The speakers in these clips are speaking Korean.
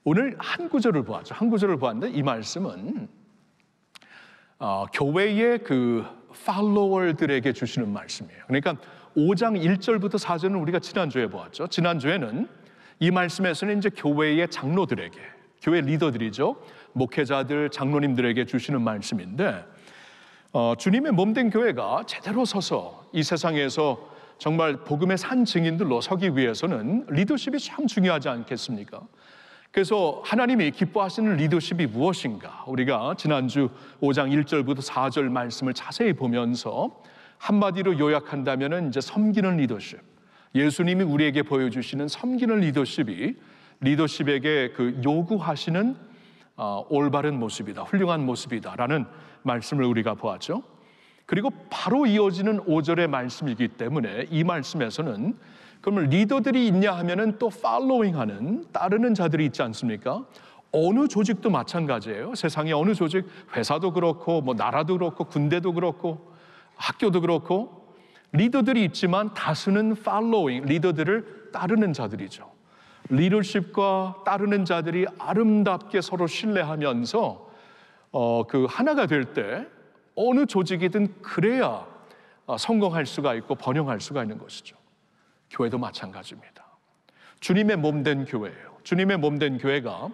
오늘 한 구절을 보았죠. 한 구절을 보았는데 이 말씀은 교회의 그 팔로워들에게 주시는 말씀이에요. 그러니까 5장 1절부터 4절은 우리가 지난주에 보았죠. 지난주에는 이 말씀에서는 이제 교회의 장로들에게, 교회 리더들이죠, 목회자들, 장로님들에게 주시는 말씀인데, 주님의 몸된 교회가 제대로 서서 이 세상에서 정말 복음의 산 증인들로 서기 위해서는 리더십이 참 중요하지 않겠습니까? 그래서 하나님이 기뻐하시는 리더십이 무엇인가? 우리가 지난주 5장 1절부터 4절 말씀을 자세히 보면서 한마디로 요약한다면 이제 섬기는 리더십, 예수님이 우리에게 보여주시는 섬기는 리더십이 리더십에게 그 요구하시는 올바른 모습이다, 훌륭한 모습이다라는 말씀을 우리가 보았죠. 그리고 바로 이어지는 5절의 말씀이기 때문에 이 말씀에서는 그러면 리더들이 있냐 하면은 또 팔로잉하는, 따르는 자들이 있지 않습니까? 어느 조직도 마찬가지예요. 세상의 어느 조직, 회사도 그렇고 뭐 나라도 그렇고 군대도 그렇고 학교도 그렇고 리더들이 있지만 다수는 팔로잉, 리더들을 따르는 자들이죠. 리더십과 따르는 자들이 아름답게 서로 신뢰하면서 그 하나가 될 때 어느 조직이든 그래야 성공할 수가 있고 번영할 수가 있는 것이죠. 교회도 마찬가지입니다. 주님의 몸된 교회예요. 주님의 몸된 교회가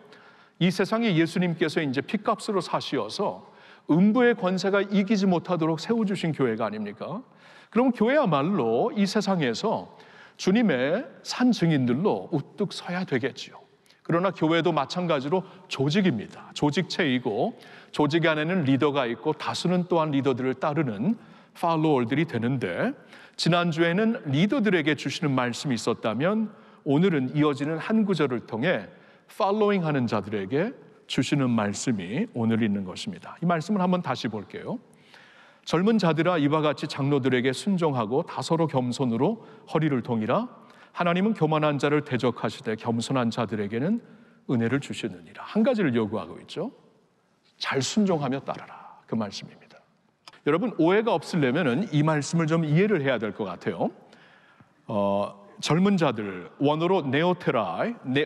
이 세상에 예수님께서 이제 핏값으로 사시어서 음부의 권세가 이기지 못하도록 세워주신 교회가 아닙니까? 그럼 교회야말로 이 세상에서 주님의 산 증인들로 우뚝 서야 되겠지요. 그러나 교회도 마찬가지로 조직입니다. 조직체이고 조직 안에는 리더가 있고 다수는 또한 리더들을 따르는 팔로워들이 되는데, 지난주에는 리더들에게 주시는 말씀이 있었다면 오늘은 이어지는 한 구절을 통해 팔로잉 하는 자들에게 주시는 말씀이 오늘 있는 것입니다. 이 말씀을 한번 다시 볼게요. 젊은 자들아 이와 같이 장로들에게 순종하고 다소로 겸손으로 허리를 동이라. 하나님은 교만한 자를 대적하시되 겸손한 자들에게는 은혜를 주시느니라. 한 가지를 요구하고 있죠. 잘 순종하며 따라라. 그 말씀입니다. 여러분, 오해가 없으려면 이 말씀을 좀 이해를 해야 될 것 같아요. 젊은 자들, 원어로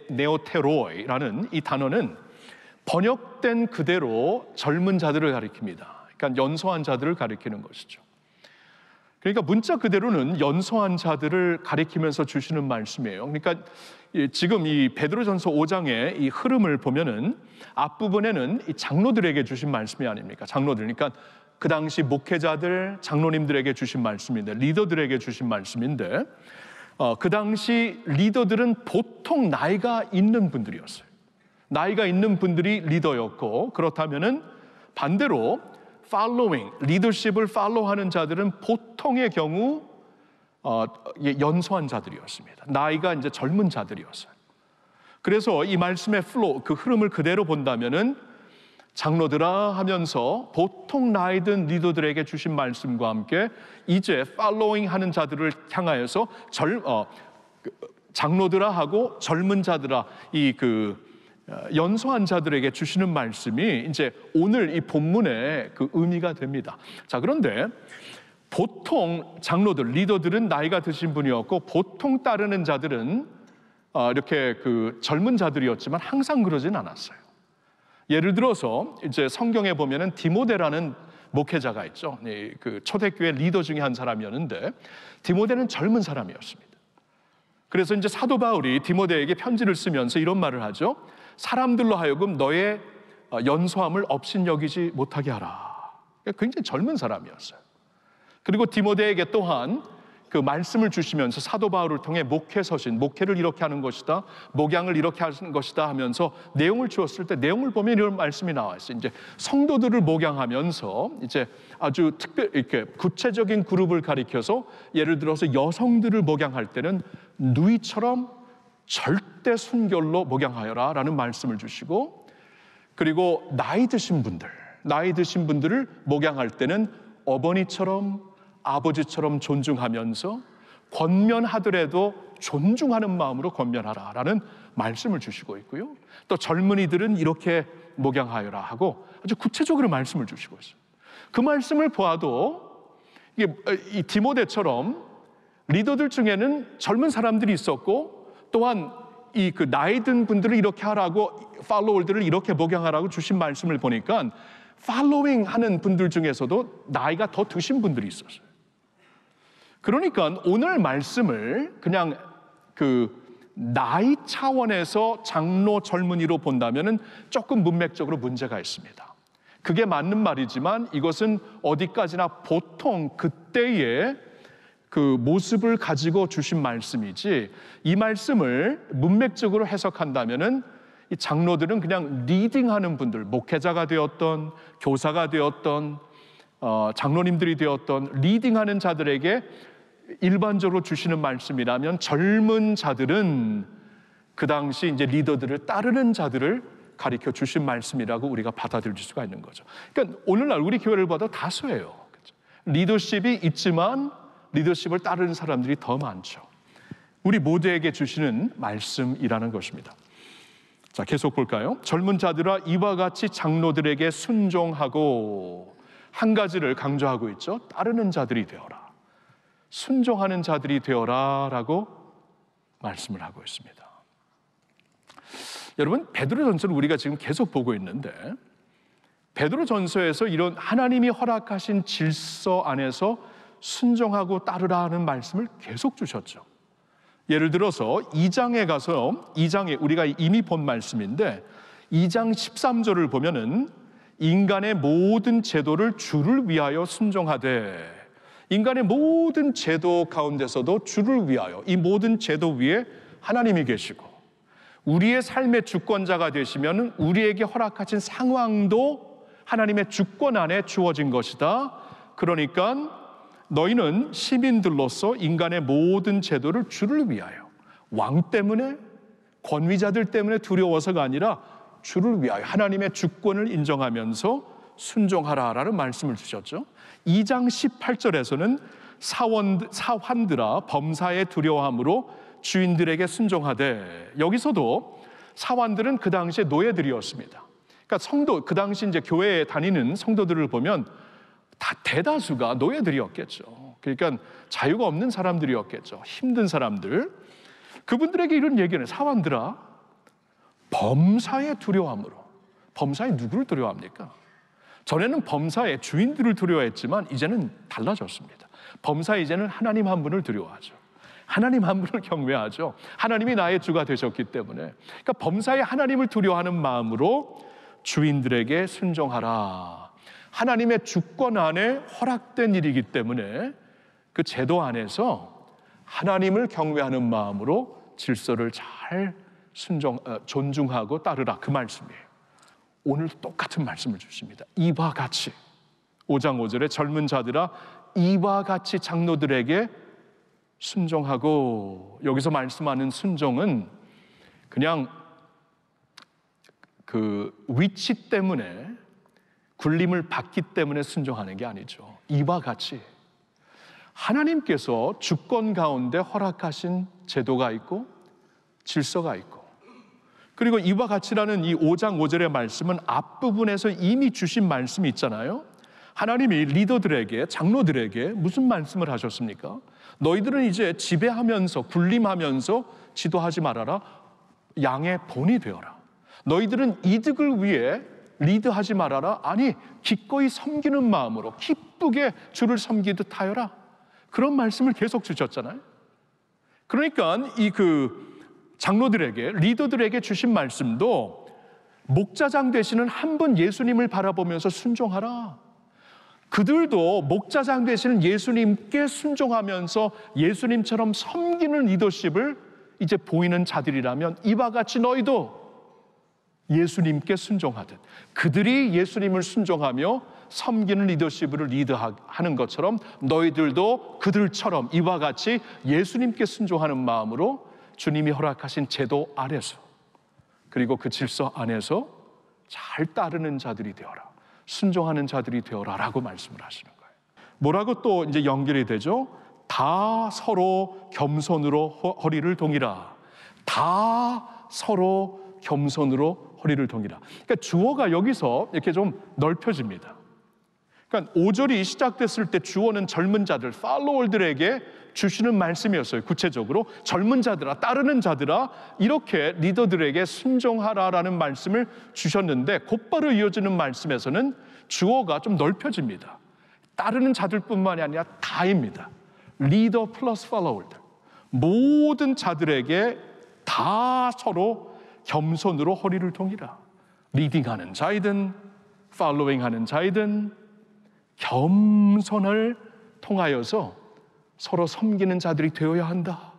네오테로이라는 이 단어는 번역된 그대로 젊은 자들을 가리킵니다. 그러니까 연소한 자들을 가리키는 것이죠. 그러니까 문자 그대로는 연소한 자들을 가리키면서 주시는 말씀이에요. 그러니까 지금 이 베드로전서 5장의 이 흐름을 보면은 앞부분에는 이 장로들에게 주신 말씀이 아닙니까? 장로들, 그러니까 그 당시 목회자들, 장로님들에게 주신 말씀인데, 리더들에게 주신 말씀인데, 그 당시 리더들은 보통 나이가 있는 분들이었어요. 나이가 있는 분들이 리더였고, 그렇다면은 반대로 팔로잉, 리더십을 팔로우하는 자들은 보통의 경우 연소한 자들이었습니다. 나이가 이제 젊은 자들이었어요. 그래서 이 말씀의 플로우, 그 흐름을 그대로 본다면은 장로들아 하면서 보통 나이 든 리더들에게 주신 말씀과 함께 이제 팔로잉 하는 자들을 향하여서 장로들아 하고 젊은 자들아, 이 연소한 자들에게 주시는 말씀이 이제 오늘 이 본문의 그 의미가 됩니다. 자, 그런데 보통 장로들, 리더들은 나이가 드신 분이었고 보통 따르는 자들은 이렇게 그 젊은 자들이었지만 항상 그러진 않았어요. 예를 들어서 이제 성경에 보면은 디모데라는 목회자가 있죠. 그 초대교회 리더 중에 한 사람이었는데 디모데는 젊은 사람이었습니다. 그래서 이제 사도 바울이 디모데에게 편지를 쓰면서 이런 말을 하죠. 사람들로 하여금 너의 연소함을 업신여기지 못하게 하라. 굉장히 젊은 사람이었어요. 그리고 디모데에게 또한 그 말씀을 주시면서 사도 바울을 통해 목회서신, 목회를 이렇게 하는 것이다, 목양을 이렇게 하는 것이다 하면서 내용을 주었을 때 내용을 보면 이런 말씀이 나와 있어요. 이제 성도들을 목양하면서 이제 아주 이렇게 구체적인 그룹을 가리켜서 예를 들어서 여성들을 목양할 때는 누이처럼 절대 순결로 목양하여라 라는 말씀을 주시고, 그리고 나이 드신 분들을 목양할 때는 어머니처럼 아버지처럼 존중하면서 권면하더라도 존중하는 마음으로 권면하라 라는 말씀을 주시고 있고요. 또 젊은이들은 이렇게 목양하여라 하고 아주 구체적으로 말씀을 주시고 있어요. 그 말씀을 보아도 이게 이 디모데처럼 리더들 중에는 젊은 사람들이 있었고 또한 이 그 나이 든 분들을 이렇게 하라고, 팔로워들을 이렇게 목양하라고 주신 말씀을 보니까 팔로잉 하는 분들 중에서도 나이가 더 드신 분들이 있었어요. 그러니까 오늘 말씀을 그냥 그 나이 차원에서 장로 젊은이로 본다면은 조금 문맥적으로 문제가 있습니다. 그게 맞는 말이지만 이것은 어디까지나 보통 그때의 그 모습을 가지고 주신 말씀이지, 이 말씀을 문맥적으로 해석한다면은 이 장로들은 그냥 리딩하는 분들, 목회자가 되었던, 교사가 되었던, 장로님들이 되었던 리딩하는 자들에게 일반적으로 주시는 말씀이라면, 젊은 자들은 그 당시 이제 리더들을 따르는 자들을 가리켜 주신 말씀이라고 우리가 받아들일 수가 있는 거죠. 그러니까 오늘날 우리 교회를 봐도 다수예요. 그렇죠? 리더십이 있지만 리더십을 따르는 사람들이 더 많죠. 우리 모두에게 주시는 말씀이라는 것입니다. 자, 계속 볼까요? 젊은 자들아, 이와 같이 장로들에게 순종하고, 한 가지를 강조하고 있죠. 따르는 자들이 되어라, 순종하는 자들이 되어라 라고 말씀을 하고 있습니다. 여러분, 베드로전서를 우리가 지금 계속 보고 있는데, 베드로전서에서 이런 하나님이 허락하신 질서 안에서 순종하고 따르라는 말씀을 계속 주셨죠. 예를 들어서 2장에 가서, 2장에 우리가 이미 본 말씀인데 2장 13절을 보면은 인간의 모든 제도를 주를 위하여 순종하되, 인간의 모든 제도 가운데서도 주를 위하여, 이 모든 제도 위에 하나님이 계시고 우리의 삶의 주권자가 되시면 우리에게 허락하신 상황도 하나님의 주권 안에 주어진 것이다. 그러니까 너희는 시민들로서 인간의 모든 제도를 주를 위하여, 왕 때문에, 권위자들 때문에 두려워서가 아니라 주를 위하여 하나님의 주권을 인정하면서 순종하라라는 말씀을 주셨죠. 2장 18절에서는 사환들아 범사에 두려워함으로 주인들에게 순종하되, 여기서도 사환들은 그 당시에 노예들이었습니다. 그러니까 성도, 그 당시 이제 교회에 다니는 성도들을 보면 다 대다수가 노예들이었겠죠. 그러니까 자유가 없는 사람들이었겠죠. 힘든 사람들. 그분들에게 이런 얘기는, 사환들아 범사에 두려워함으로. 범사에 누구를 두려워합니까? 전에는 범사에 주인들을 두려워했지만 이제는 달라졌습니다. 범사에 이제는 하나님 한 분을 두려워하죠. 하나님 한 분을 경외하죠. 하나님이 나의 주가 되셨기 때문에. 그러니까 범사에 하나님을 두려워하는 마음으로 주인들에게 순종하라. 하나님의 주권 안에 허락된 일이기 때문에 그 제도 안에서 하나님을 경외하는 마음으로 질서를 잘 존중하고 따르라, 그 말씀이에요. 오늘 똑같은 말씀을 주십니다. 이와 같이, 5장 5절에 젊은 자들아 이와 같이 장로들에게 순종하고, 여기서 말씀하는 순종은 그냥 그 위치 때문에, 굴림을 받기 때문에 순종하는 게 아니죠. 이와 같이 하나님께서 주권 가운데 허락하신 제도가 있고 질서가 있고, 그리고 이와 같이라는 이 5장 5절의 말씀은 앞부분에서 이미 주신 말씀이 있잖아요. 하나님이 리더들에게, 장로들에게 무슨 말씀을 하셨습니까? 너희들은 이제 지배하면서, 군림하면서 지도하지 말아라. 양의 본이 되어라. 너희들은 이득을 위해 리드하지 말아라. 아니, 기꺼이 섬기는 마음으로 기쁘게 주를 섬기듯 하여라. 그런 말씀을 계속 주셨잖아요. 그러니까 이 장로들에게, 리더들에게 주신 말씀도 목자장 되시는 한 분 예수님을 바라보면서 순종하라. 그들도 목자장 되시는 예수님께 순종하면서 예수님처럼 섬기는 리더십을 이제 보이는 자들이라면 이와 같이 너희도 예수님께 순종하듯, 그들이 예수님을 순종하며 섬기는 리더십을 리드하는 것처럼 너희들도 그들처럼 이와 같이 예수님께 순종하는 마음으로 주님이 허락하신 제도 아래서, 그리고 그 질서 안에서 잘 따르는 자들이 되어라, 순종하는 자들이 되어라 라고 말씀을 하시는 거예요. 뭐라고 또 이제 연결이 되죠? 다 서로 겸손으로 허리를 동이라. 다 서로 겸손으로 허리를 동이라. 그러니까 주어가 여기서 이렇게 좀 넓혀집니다. 그러니까 5절이 시작됐을 때 주어는 젊은 자들, 팔로워들에게 주시는 말씀이었어요. 구체적으로 젊은 자들아, 따르는 자들아, 이렇게 리더들에게 순종하라라는 말씀을 주셨는데, 곧바로 이어지는 말씀에서는 주어가 좀 넓혀집니다. 따르는 자들뿐만이 아니라 다입니다. 리더 플러스 팔로워들, 모든 자들에게 다 서로 겸손으로 허리를 동이라. 리딩하는 자이든 팔로잉하는 자이든 겸손을 통하여서 서로 섬기는 자들이 되어야 한다.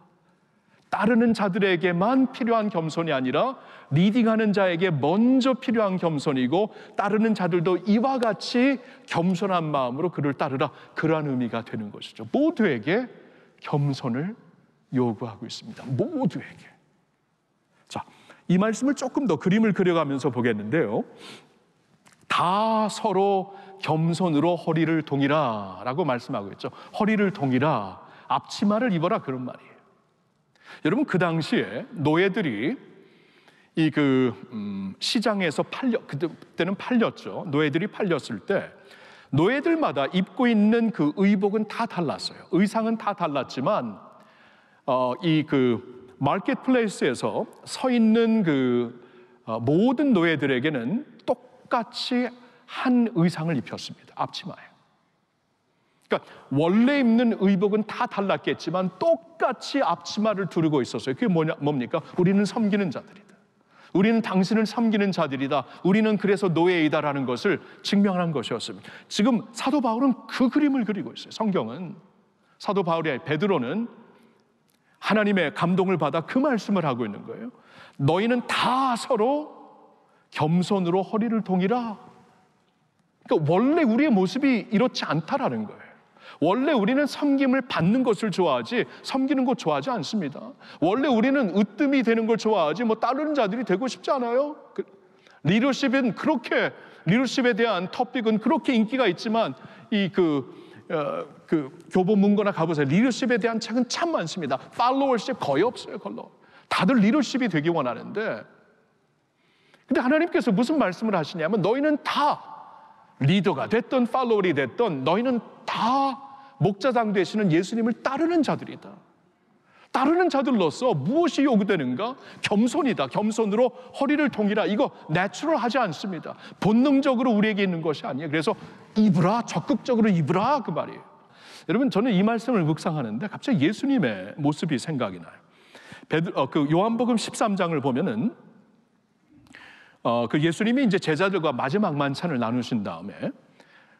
따르는 자들에게만 필요한 겸손이 아니라 리딩하는 자에게 먼저 필요한 겸손이고, 따르는 자들도 이와 같이 겸손한 마음으로 그를 따르라. 그러한 의미가 되는 것이죠. 모두에게 겸손을 요구하고 있습니다. 모두에게. 자, 이 말씀을 조금 더 그림을 그려가면서 보겠는데요. 다 서로 겸손으로 허리를 동이라 라고 말씀하고 있죠. 허리를 동이라, 앞치마를 입어라, 그런 말이에요. 여러분, 그 당시에 노예들이 시장에서 그때는 팔렸죠. 노예들이 팔렸을 때 노예들마다 입고 있는 그 의복은 다 달랐어요. 의상은 다 달랐지만 마켓플레이스에서 서 있는 모든 노예들에게는 똑같이 한 의상을 입혔습니다. 앞치마에. 그러니까 원래 입는 의복은 다 달랐겠지만 똑같이 앞치마를 두르고 있었어요. 그게 뭡니까? 우리는 섬기는 자들이다. 우리는 당신을 섬기는 자들이다. 우리는 그래서 노예이다라는 것을 증명한 것이었습니다. 지금 사도 바울은 그 그림을 그리고 있어요. 성경은, 사도 바울이 아니라 베드로는 하나님의 감동을 받아 그 말씀을 하고 있는 거예요. 너희는 다 서로 겸손으로 허리를 동이라. 그러니까 원래 우리의 모습이 이렇지 않다라는 거예요. 원래 우리는 섬김을 받는 것을 좋아하지 섬기는 것 좋아하지 않습니다. 원래 우리는 으뜸이 되는 걸 좋아하지 따르는 자들이 되고 싶지 않아요. 리더십에 대한 토픽은 그렇게 인기가 있지만 교보 문고나 가보세요. 리더십에 대한 책은 참 많습니다. 팔로워십 거의 없어요. 다들 리더십이 되기 원하는데, 근데 하나님께서 무슨 말씀을 하시냐면, 너희는 다 리더가 됐던 팔로워이 됐던 너희는 다 목자장 되시는 예수님을 따르는 자들이다. 따르는 자들로서 무엇이 요구되는가? 겸손이다. 겸손으로 허리를 동이라. 이거 내추럴하지 않습니다. 본능적으로 우리에게 있는 것이 아니에요. 그래서 입으라, 적극적으로 입으라, 그 말이에요. 여러분, 저는 이 말씀을 묵상하는데 갑자기 예수님의 모습이 생각이 나요. 요한복음 13장을 보면은 예수님이 이제 제자들과 마지막 만찬을 나누신 다음에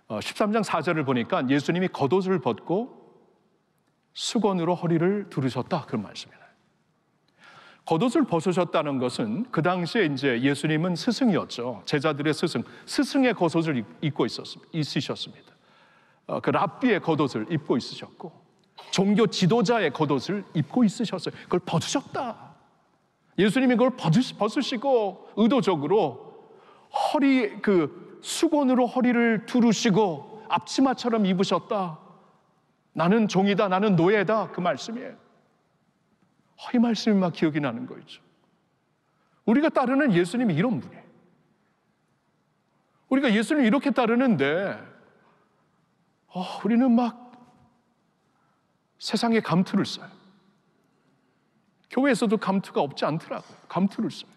13장 4절을 보니까 예수님이 겉옷을 벗고 수건으로 허리를 두르셨다, 그런 말씀이에요. 겉옷을 벗으셨다는 것은 그 당시에 이제 예수님은 스승이었죠. 제자들의 스승의 겉옷을 입고 있으셨습니다. 그 랍비의 겉옷을 입고 있으셨고, 종교 지도자의 겉옷을 입고 있으셨어요. 그걸 벗으셨다. 예수님이 그걸 벗으시고 의도적으로 수건으로 허리를 두르시고 앞치마처럼 입으셨다. 나는 종이다, 나는 노예다, 그 말씀이에요. 이 말씀이 막 기억이 나는 거죠. 우리가 따르는 예수님이 이런 분이에요. 우리가 예수님을 이렇게 따르는데 우리는 막 세상에 감투를 써요. 교회에서도 감투가 없지 않더라고요. 감투를 써요.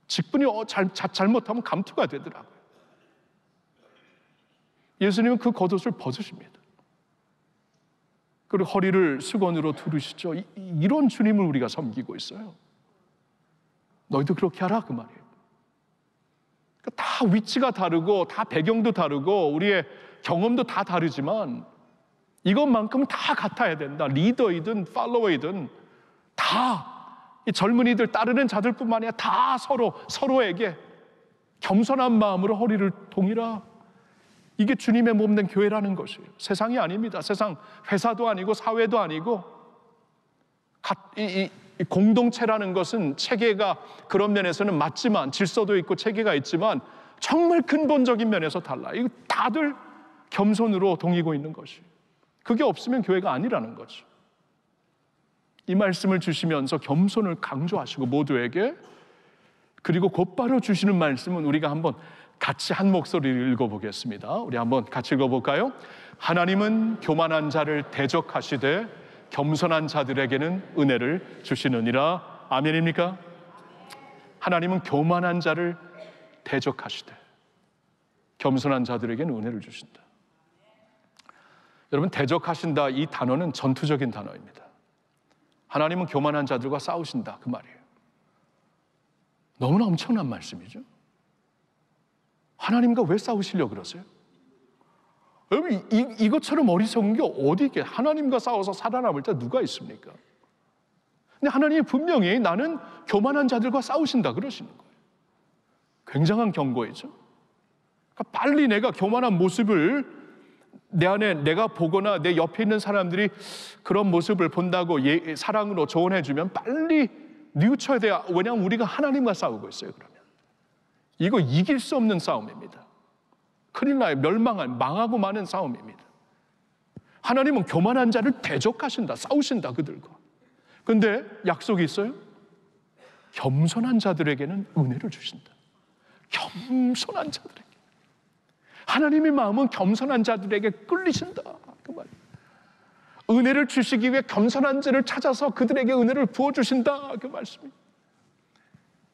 직분이 잘못하면 감투가 되더라고요. 예수님은 그 겉옷을 벗으십니다. 그리고 허리를 수건으로 두르시죠. 이런 주님을 우리가 섬기고 있어요. 너희도 그렇게 하라, 그 말이에요. 그러니까 다 위치가 다르고 다 배경도 다르고 우리의 경험도 다 다르지만 이것만큼 다 같아야 된다. 리더이든 팔로워이든 다 이 젊은이들 따르는 자들뿐만 아니라 다 서로에게 겸손한 마음으로 허리를 동이라. 이게 주님의 몸된 교회라는 것이에요. 세상이 아닙니다. 세상 회사도 아니고 사회도 아니고 이 공동체라는 것은 체계가 그런 면에서는 맞지만 질서도 있고 체계가 있지만 정말 근본적인 면에서 달라요. 이거 다들 겸손으로 동이고 있는 것이에요. 그게 없으면 교회가 아니라는 거죠. 이 말씀을 주시면서 겸손을 강조하시고 모두에게, 그리고 곧바로 주시는 말씀은 우리가 한번 같이 한 목소리를 읽어보겠습니다. 우리 한번 같이 읽어볼까요? 하나님은 교만한 자를 대적하시되 겸손한 자들에게는 은혜를 주시느니라. 아멘입니까? 하나님은 교만한 자를 대적하시되 겸손한 자들에게는 은혜를 주신다. 여러분, 대적하신다 이 단어는 전투적인 단어입니다. 하나님은 교만한 자들과 싸우신다 그 말이에요. 너무나 엄청난 말씀이죠. 하나님과 왜 싸우시려고 그러세요? 여러분, 이것처럼 어리석은 게 어디 있게 하나님과 싸워서 살아남을 자 누가 있습니까? 근데 하나님이 분명히 나는 교만한 자들과 싸우신다 그러시는 거예요. 굉장한 경고이죠. 그러니까 빨리 내가 교만한 모습을 내 안에 내가 보거나 내 옆에 있는 사람들이 그런 모습을 본다고 사랑으로 조언해주면 빨리 뉘우쳐야 돼요. 왜냐하면 우리가 하나님과 싸우고 있어요. 그러면 이거 이길 수 없는 싸움입니다. 큰일 나요. 망하고 마는 싸움입니다. 하나님은 교만한 자를 대적하신다, 싸우신다 그들과. 근데 약속이 있어요. 겸손한 자들에게는 은혜를 주신다. 겸손한 자들에게. 하나님의 마음은 겸손한 자들에게 끌리신다 그 말이에요. 은혜를 주시기 위해 겸손한 자를 찾아서 그들에게 은혜를 부어주신다 그 말씀입니다.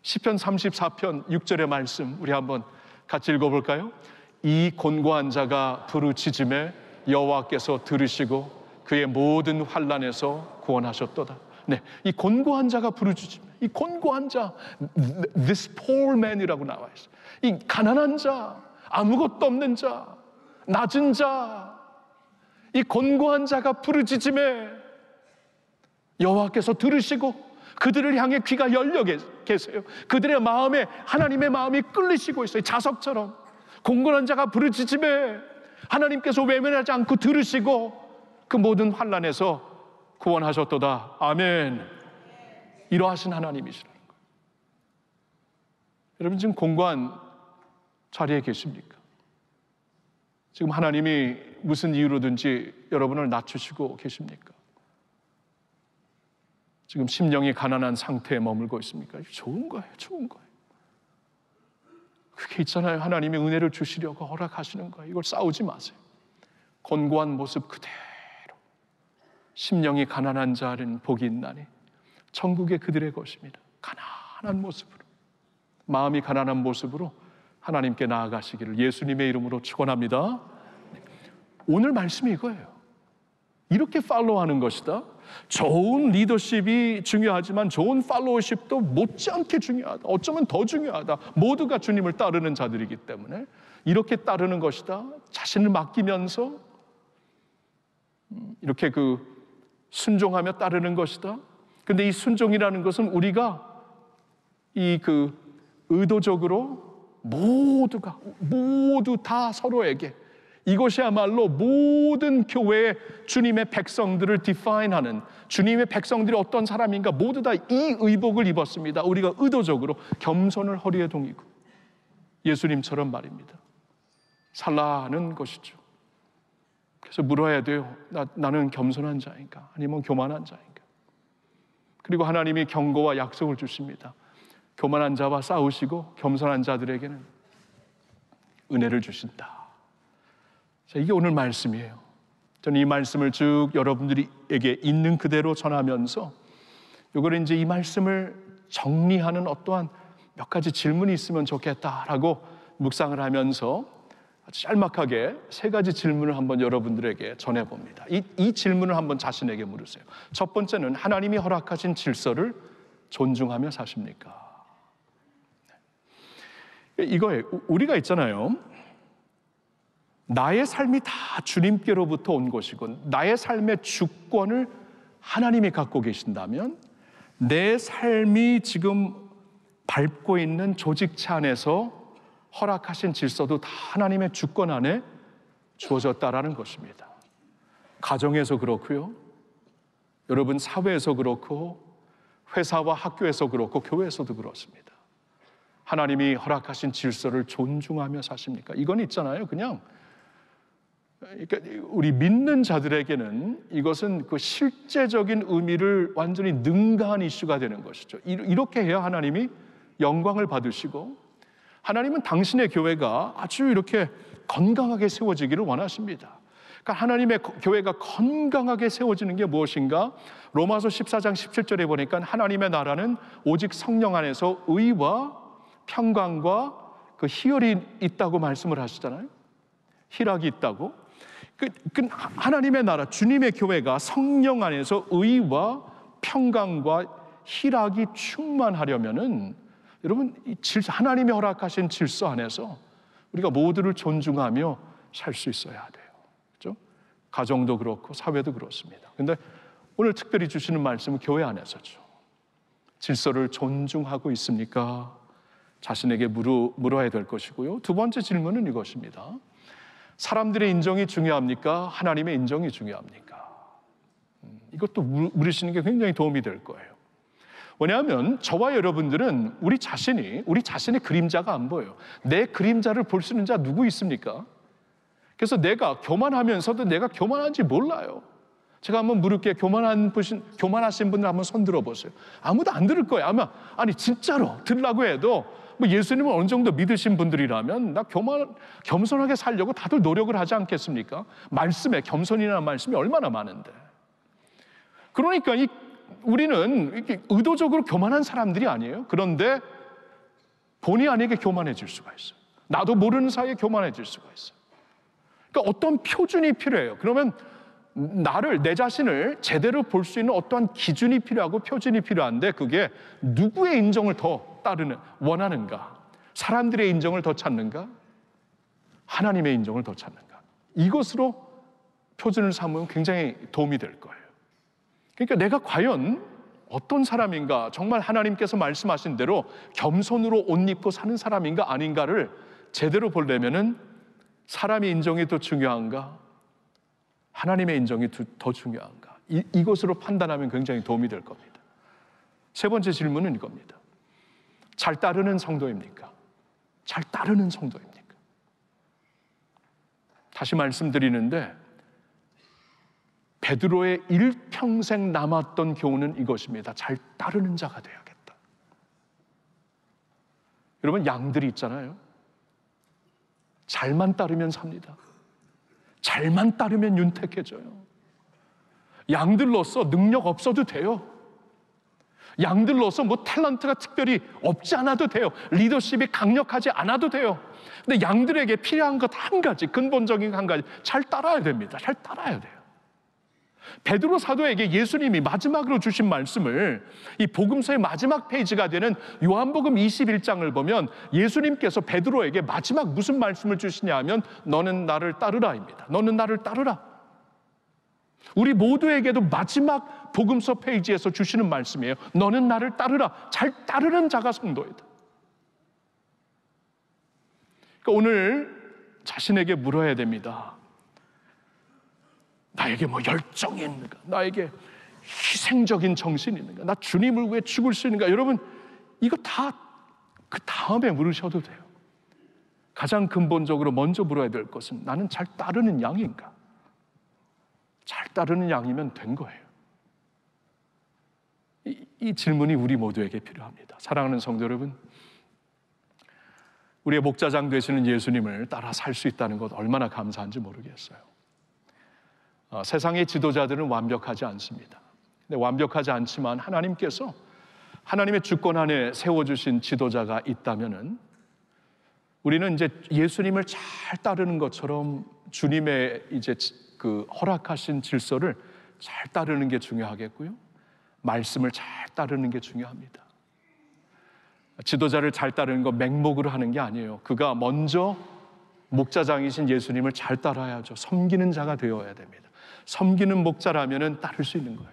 시편 34편 6절의 말씀 우리 한번 같이 읽어볼까요? 이 곤고한 자가 부르짖음에 여호와께서 들으시고 그의 모든 환난에서 구원하셨도다. 네, 이 곤고한 자가 부르짖음에, 이 곤고한 자, this poor man이라고 나와 있어요. 이 가난한 자, 아무것도 없는 자, 낮은 자, 이 곤고한 자가 부르짖음에 여호와께서 들으시고 그들을 향해 귀가 열려 계세요. 그들의 마음에 하나님의 마음이 끌리시고 있어요. 자석처럼 곤고한 자가 부르짖음에 하나님께서 외면하지 않고 들으시고 그 모든 환난에서 구원하셨도다. 아멘. 이러하신 하나님이시라는 거예요. 여러분 지금 공고한 자리에 계십니까? 지금 하나님이 무슨 이유로든지 여러분을 낮추시고 계십니까? 지금 심령이 가난한 상태에 머물고 있습니까? 좋은 거예요. 좋은 거예요. 그게 있잖아요. 하나님이 은혜를 주시려고 허락하시는 거예요. 이걸 싸우지 마세요. 곤고한 모습 그대로. 심령이 가난한 자는 복이 있나니 천국의 그들의 것입니다. 가난한 모습으로, 마음이 가난한 모습으로 하나님께 나아가시기를 예수님의 이름으로 축원합니다. 오늘 말씀이 이거예요. 이렇게 팔로우하는 것이다. 좋은 리더십이 중요하지만 좋은 팔로우십도 못지않게 중요하다. 어쩌면 더 중요하다. 모두가 주님을 따르는 자들이기 때문에 이렇게 따르는 것이다. 자신을 맡기면서 이렇게 순종하며 따르는 것이다. 근데 이 순종이라는 것은 우리가 의도적으로 모두 다 서로에게 이것이야말로 모든 교회의 주님의 백성들을 디파인하는, 주님의 백성들이 어떤 사람인가 모두 다 이 의복을 입었습니다. 우리가 의도적으로 겸손을 허리에 동이고 예수님처럼 말입니다. 살라는 것이죠. 그래서 물어야 돼요. 나는 겸손한 자인가? 아니면 교만한 자인가? 그리고 하나님이 경고와 약속을 주십니다. 교만한 자와 싸우시고 겸손한 자들에게는 은혜를 주신다. 자, 이게 오늘 말씀이에요. 저는 이 말씀을 쭉 여러분들에게 있는 그대로 전하면서 이걸 이제 이 말씀을 정리하는 어떠한 몇 가지 질문이 있으면 좋겠다라고 묵상을 하면서 아주 짤막하게 세 가지 질문을 한번 여러분들에게 전해봅니다. 이 질문을 한번 자신에게 물으세요. 첫 번째는 하나님이 허락하신 질서를 존중하며 사십니까? 이거예요. 우리가 있잖아요. 나의 삶이 다 주님께로부터 온 것이고 나의 삶의 주권을 하나님이 갖고 계신다면 내 삶이 지금 밟고 있는 조직체 안에서 허락하신 질서도 다 하나님의 주권 안에 주어졌다라는 것입니다. 가정에서 그렇고요. 여러분 사회에서 그렇고 회사와 학교에서 그렇고 교회에서도 그렇습니다. 하나님이 허락하신 질서를 존중하며 사십니까? 이건 있잖아요. 그러니까 우리 믿는 자들에게는 이것은 그 실제적인 의미를 완전히 능가한 이슈가 되는 것이죠. 이렇게 해야 하나님이 영광을 받으시고 하나님은 당신의 교회가 아주 이렇게 건강하게 세워지기를 원하십니다. 그러니까 하나님의 교회가 건강하게 세워지는 게 무엇인가? 로마서 14장 17절에 보니까 하나님의 나라는 오직 성령 안에서 의와 평강과 그 희열이 있다고 말씀을 하시잖아요. 희락이 있다고. 그 하나님의 나라, 주님의 교회가 성령 안에서 의와 평강과 희락이 충만하려면은 여러분, 하나님이 허락하신 질서 안에서 우리가 모두를 존중하며 살 수 있어야 돼요. 그렇죠? 가정도 그렇고 사회도 그렇습니다. 근데 오늘 특별히 주시는 말씀은 교회 안에서죠. 질서를 존중하고 있습니까? 자신에게 물어야 될 것이고요. 두 번째 질문은 이것입니다. 사람들의 인정이 중요합니까? 하나님의 인정이 중요합니까? 이것도 물으시는 게 굉장히 도움이 될 거예요. 왜냐하면 저와 여러분들은 우리 자신의 그림자가 안 보여요. 내 그림자를 볼 수 있는 자 누구 있습니까? 그래서 내가 교만하면서도 내가 교만한지 몰라요. 제가 한번 물을게요. 교만하신 분들 한번 손 들어보세요. 아무도 안 들을 거예요. 아니 진짜로 들으려고 해도 뭐 예수님을 어느 정도 믿으신 분들이라면 나 겸손하게 살려고 다들 노력을 하지 않겠습니까? 말씀에 겸손이라는 말씀이 얼마나 많은데. 그러니까 우리는 이렇게 의도적으로 교만한 사람들이 아니에요. 그런데 본의 아니게 교만해질 수가 있어요. 나도 모르는 사이에 교만해질 수가 있어요. 그러니까 어떤 표준이 필요해요. 그러면 내 자신을 제대로 볼 수 있는 어떠한 기준이 필요하고 표준이 필요한데 그게 누구의 인정을 더 원하는가? 사람들의 인정을 더 찾는가? 하나님의 인정을 더 찾는가? 이것으로 표준을 삼으면 굉장히 도움이 될 거예요. 그러니까 내가 과연 어떤 사람인가, 정말 하나님께서 말씀하신 대로 겸손으로 옷 입고 사는 사람인가 아닌가를 제대로 보려면은 사람의 인정이 더 중요한가? 하나님의 인정이 더 중요한가? 이것으로 판단하면 굉장히 도움이 될 겁니다. 세 번째 질문은 이겁니다. 잘 따르는 성도입니까? 잘 따르는 성도입니까? 다시 말씀드리는데 베드로의 일평생 남았던 교훈은 이것입니다. 잘 따르는 자가 되어야겠다. 여러분, 양들이 있잖아요. 잘만 따르면 삽니다. 잘만 따르면 윤택해져요. 양들로서 능력 없어도 돼요. 양들로서 뭐 탤런트가 특별히 없지 않아도 돼요. 리더십이 강력하지 않아도 돼요. 근데 양들에게 필요한 것 한 가지, 근본적인 한 가지, 잘 따라야 됩니다. 잘 따라야 돼요. 베드로 사도에게 예수님이 마지막으로 주신 말씀을 이 복음서의 마지막 페이지가 되는 요한복음 21장을 보면 예수님께서 베드로에게 마지막 무슨 말씀을 주시냐 하면 너는 나를 따르라입니다. 너는 나를 따르라. 우리 모두에게도 마지막 복음서 페이지에서 주시는 말씀이에요. 너는 나를 따르라. 잘 따르는 자가 성도이다. 그러니까 오늘 자신에게 물어야 됩니다. 나에게 뭐 열정이 있는가? 나에게 희생적인 정신이 있는가? 나 주님을 위해 죽을 수 있는가? 여러분, 이거 다 그 다음에 물으셔도 돼요. 가장 근본적으로 먼저 물어야 될 것은 나는 잘 따르는 양인가? 잘 따르는 양이면 된 거예요. 이 질문이 우리 모두에게 필요합니다. 사랑하는 성도 여러분, 우리의 목자장 되시는 예수님을 따라 살 수 있다는 것 얼마나 감사한지 모르겠어요. 세상의 지도자들은 완벽하지 않습니다. 근데 완벽하지 않지만 하나님께서 하나님의 주권 안에 세워주신 지도자가 있다면은 우리는 이제 예수님을 잘 따르는 것처럼 주님의 이제 그 허락하신 질서를 잘 따르는 게 중요하겠고요. 말씀을 잘 따르는 게 중요합니다. 지도자를 잘 따르는 거 맹목으로 하는 게 아니에요. 그가 먼저 목자장이신 예수님을 잘 따라야죠. 섬기는 자가 되어야 됩니다. 섬기는 목자라면 따를 수 있는 거예요.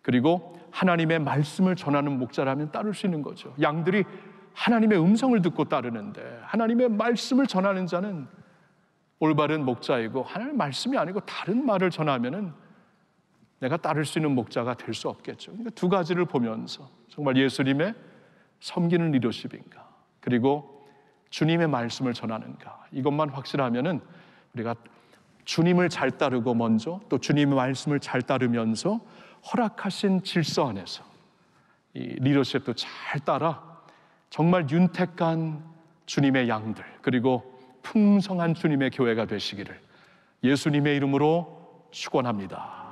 그리고 하나님의 말씀을 전하는 목자라면 따를 수 있는 거죠. 양들이 하나님의 음성을 듣고 따르는데 하나님의 말씀을 전하는 자는 올바른 목자이고 하나님의 말씀이 아니고 다른 말을 전하면은 내가 따를 수 있는 목자가 될 수 없겠죠. 그러니까 두 가지를 보면서 정말 예수님의 섬기는 리더십인가 그리고 주님의 말씀을 전하는가 이것만 확실하면은 우리가 주님을 잘 따르고 먼저 또 주님의 말씀을 잘 따르면서 허락하신 질서 안에서 이 리더십도 잘 따라 정말 윤택한 주님의 양들, 그리고 풍성한 주님의 교회가 되시기를 예수님의 이름으로 축원합니다.